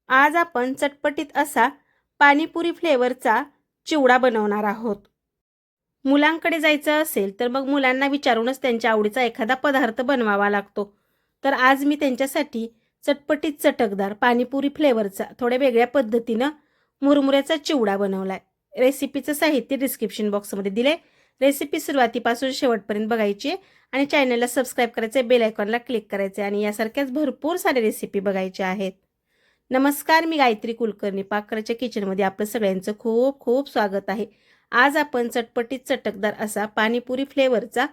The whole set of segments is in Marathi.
आज आपण चटपटीत असा पाणीपुरी फ्लेवरचा चिवडा बनवणार आहोत। मुलांकडे जायचं असेल तर मग मुलांना विचारूनच त्यांच्या आवडीचा एखादा पदार्थ बनवावा लागतो। तर आज मी त्यांच्यासाठी चटपटीत चटकदार पाणीपुरी फ्लेवरचा थोड्या वेगळ्या पद्धतीनं मुरमुऱ्याचा चिवडा बनवलाय। रेसिपीचं साहित्य डिस्क्रिप्शन बॉक्समध्ये दिले। रेसिपी सुरुवातीपासून शेवटपर्यंत बघायची आणि चॅनलला सबस्क्राइब करायचे, बेल आयकॉनला क्लिक करायचे आणि यासारख्याच भरपूर सारे रेसिपी बघायच्या आहेत। नमस्कार, मी गायत्री कुलकर्णी पाककलेच्या किचनमध्ये आपलं सगळ्यांचं खूप खूप स्वागत आहे। आज आपण चटपटीत चटकदार असा पाणीपुरी फ्लेवरचा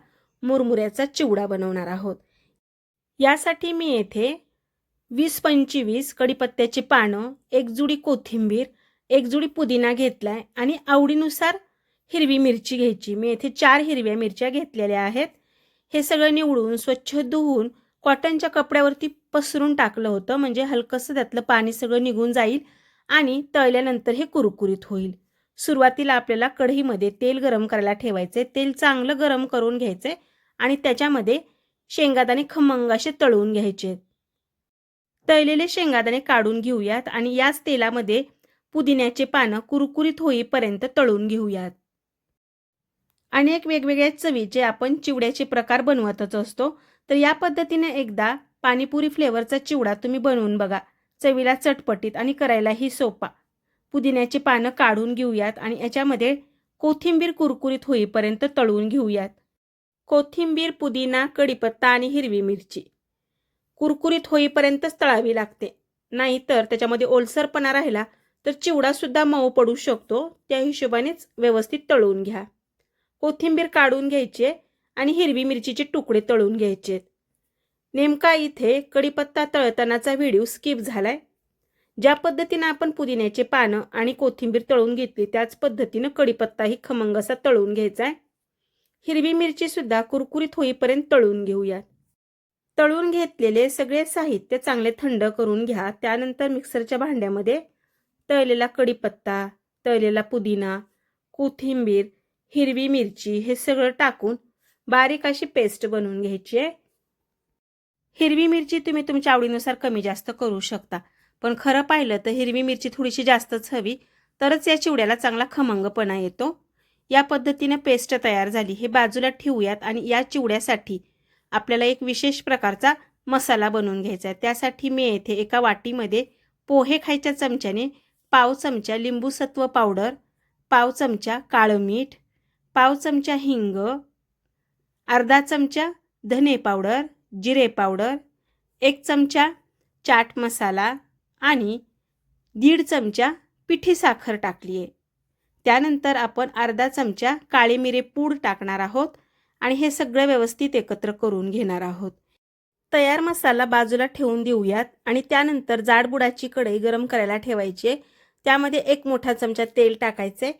मुरमुऱ्याचा चिवडा बनवणार आहोत। यासाठी मी येथे 20-25 कढीपत्त्याची पानं, एक जुडी कोथिंबीर, एक जुडी पुदिना घेतलाय आणि आवडीनुसार हिरवी मिरची घ्यायची। मी येथे 4 हिरव्या मिरच्या घेतलेल्या आहेत। हे सगळं निवडून स्वच्छ धुवून कॉटनच्या कपड्यावरती पसरून टाकलं होतं, म्हणजे हलकसं त्यातलं पाणी सगळं निघून जाईल आणि तळल्यानंतर हे कुरकुरीत होईल। सुरुवातीला आपल्याला कढईमध्ये तेल गरम करायला ठेवायचे। तेल चांगलं गरम करून घ्यायचे आणि त्याच्यामध्ये शेंगादाणे खमंग असे तळून घ्यायचे। तळलेले शेंगादाणे काढून घेऊयात आणि याच तेलामध्ये पुदिन्याचे पानं कुरकुरीत होईपर्यंत तळून घेऊयात। अनेक वेगवेगळ्या चवीचे आपण चिवड्याचे प्रकार बनवतच असतो, तर या पद्धतीने एकदा पाणीपुरी फ्लेवरचा चिवडा तुम्ही बनवून बघा। चवीला चटपटीत आणि करायलाही सोपा। पुदिन्याची पानं काढून घेऊयात आणि याच्यामध्ये कोथिंबीर कुरकुरीत होईपर्यंत तळून घेऊयात। कोथिंबीर, पुदिना, कढीपत्ता आणि हिरवी मिरची कुरकुरीत होईपर्यंतच तळावी लागते, नाहीतर त्याच्यामध्ये ओलसरपणा राहिला तर चिवडा सुद्धा मऊ पडू शकतो। त्या हिशोबानेच व्यवस्थित तळून घ्या। कोथिंबीर काढून घ्यायची आणि हिरवी मिरचीचे तुकडे तळून घ्यायचे। नेमका इथे कढीपत्ता तळतानाचा व्हिडिओ स्किप झालाय। ज्या पद्धतीने आपण पुदिन्याचे पानं आणि कोथिंबीर तळून घेतली त्याच पद्धतीने कढीपत्ताही खमंग असा तळून घ्यायचा आहे। हिरवी मिरची सुद्धा कुरकुरीत होईपर्यंत तळून घेऊया। तळून घेतलेले सगळे साहित्य चांगले थंड करून घ्या। त्यानंतर मिक्सरच्या भांड्यामध्ये तळलेला कढीपत्ता, तळलेला पुदिना, कोथिंबीर, हिरवी मिरची हे सगळं टाकून बारीक अशी पेस्ट बनवून घ्यायची आहे। हिरवी मिरची तुम्ही तुमच्या आवडीनुसार कमी जास्त करू शकता, पण खरं पाहिलं तर हिरवी मिरची थोडीशी जास्तच हवी, तरच या चिवड्याला चांगला खमंगपणा येतो। या पद्धतीने पेस्ट तयार झाली, हे बाजूला ठेवूयात आणि या चिवड्यासाठी आपल्याला एक विशेष प्रकारचा मसाला बनवून घ्यायचा आहे। त्यासाठी मी येथे एका वाटीमध्ये पोहे खायच्या चमच्याने पाव चमचा लिंबू सत्व पावडर, पाव चमचा काळं मीठ, पाव चमचा हिंग, अर्धा चमचा धने पावडर, जिरे पावडर, 1 चमचा चाट मसाला आणि 1.5 चमचा पिठी साखर टाकली आहे। त्यानंतर आपण अर्धा चमचा काळे मिरे पूड टाकणार आहोत आणि हे सगळं व्यवस्थित एकत्र करून घेणार आहोत। तयार मसाला बाजूला ठेवून देऊयात आणि त्यानंतर जाडबुडाची कढई गरम करायला ठेवायची आहे। त्यामध्ये 1 मोठा चमचा तेल टाकायचे।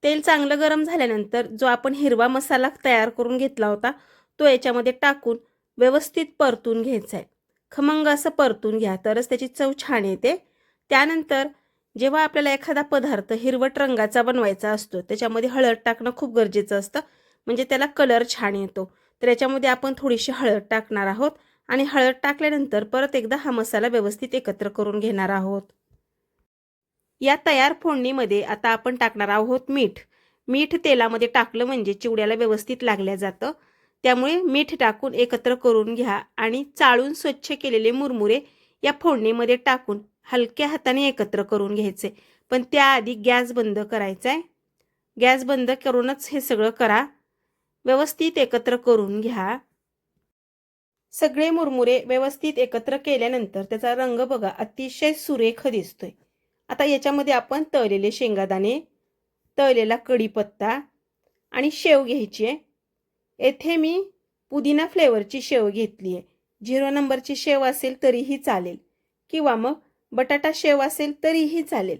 तेल चांगलं गरम झाल्यानंतर जो आपण हिरवा मसाला तयार करून घेतला होता तो याच्यामध्ये टाकून व्यवस्थित परतून घ्यायचा आहे। खमंग असं परतून घ्या, तरच त्याची चव छान येते। त्यानंतर जेव्हा आपल्याला एखादा पदार्थ हिरवट रंगाचा बनवायचा असतो त्याच्यामध्ये हळद टाकणं खूप गरजेचं असतं, म्हणजे त्याला कलर छान येतो। तर याच्यामध्ये आपण थोडीशी हळद टाकणार आहोत आणि हळद टाकल्यानंतर परत एकदा हा मसाला व्यवस्थित एकत्र करून घेणार आहोत। या तयार फोडणीमध्ये आता आपण टाकणार आहोत मीठ। मीठ तेलामध्ये टाकलं म्हणजे चिवड्याला व्यवस्थित लागलं जातं, त्यामुळे मीठ टाकून एकत्र करून घ्या आणि चाळून स्वच्छ केलेले मुरमुरे या फोडणीमध्ये टाकून हलक्या हाताने एकत्र करून घ्यायचे। पण त्याआधी गॅस बंद करायचा आहे। गॅस बंद करूनच हे सगळं करा। व्यवस्थित एकत्र करून घ्या। सगळे मुरमुरे व्यवस्थित एकत्र केल्यानंतर त्याचा रंग बघा अतिशय सुरेख दिसतोय। आता याच्यामध्ये आपण तळलेले शेंगादाणे, तळलेला कढीपत्ता आणि शेव घ्यायची आहे। येथे मी पुदिना फ्लेवरची शेव घेतली आहे। 0 नंबरची शेव असेल तरीही चालेल किंवा मग बटाटा शेव असेल तरीही चालेल,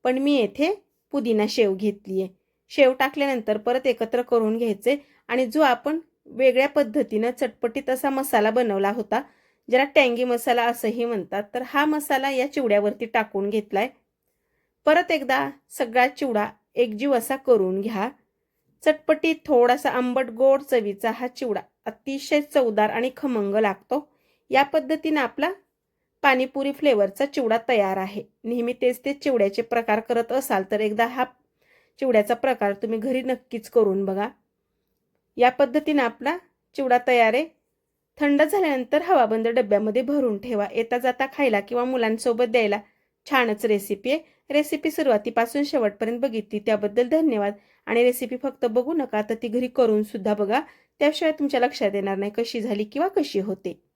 पण मी येथे पुदिना शेव घेतली आहे। शेव टाकल्यानंतर परत एकत्र करून घ्यायचे आणि जो आपण वेगळ्या पद्धतीने चटपटीत असा मसाला बनवला होता, ज्याला टँगी मसाला असंही म्हणतात, तर हा मसाला या चिवड्यावरती टाकून घेतलाय। परत एकदा सगळा चिवडा एकजीव असा करून घ्या। चटपटीत थोडासा आंबट गोड चवीचा हा चिवडा अतिशय चवदार आणि खमंग लागतो। या पद्धतीने आपला पाणीपुरी फ्लेवरचा चिवडा तयार आहे. नेहमी तेच चिवड्याचे प्रकार करत असाल तर एकदा हा चिवड्याचा प्रकार तुम्ही घरी नक्कीच करून बघा. या पद्धतीने आपला चिवडा तयार आहे. थंड झाल्यानंतर हवाबंद डब्यामध्ये भरून ठेवा. येता जाता खायला किंवा मुलांसोबत द्यायला छानच रेसिपी आहे. रेसिपी सुरुवातीपासून शेवटपर्यंत बघितली त्याबद्दल धन्यवाद. आणि रेसिपी फक्त बघू नका, तर ती घरी करून सुद्धा बघा. त्याशिवाय तुमच्या लक्षात येणार नाही कशी झाली किंवा कशी होते.